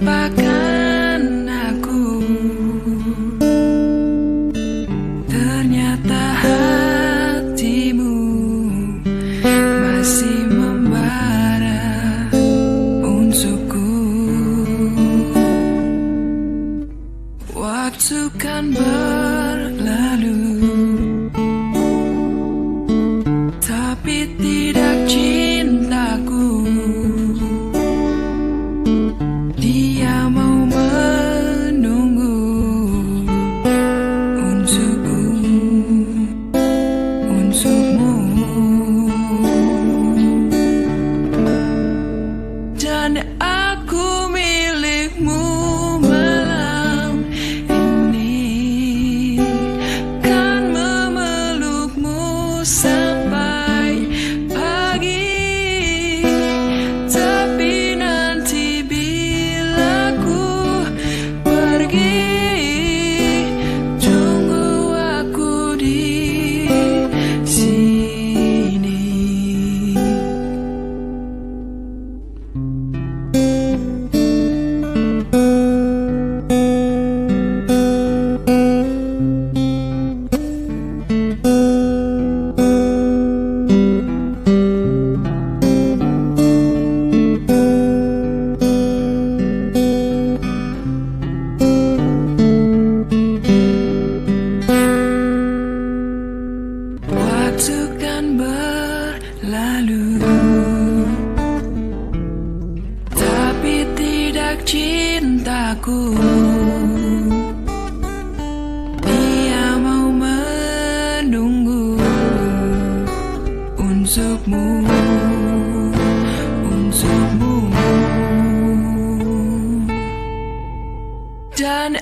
melupakan aku. Ternyata hatimu masih membara untukku. Waktu kan berlalu, tapi tidak cintaku. Dia mau menunggu untukku, untukmu. Dan aku milikmu malam ini, kan memelukmu sampai pagi. Tapi nanti bila ku pergi, tunggu aku di sini. Waktu kan berlalu, tapi tidak cintaku. Dia mau menunggu untukmu, untukmu. Dan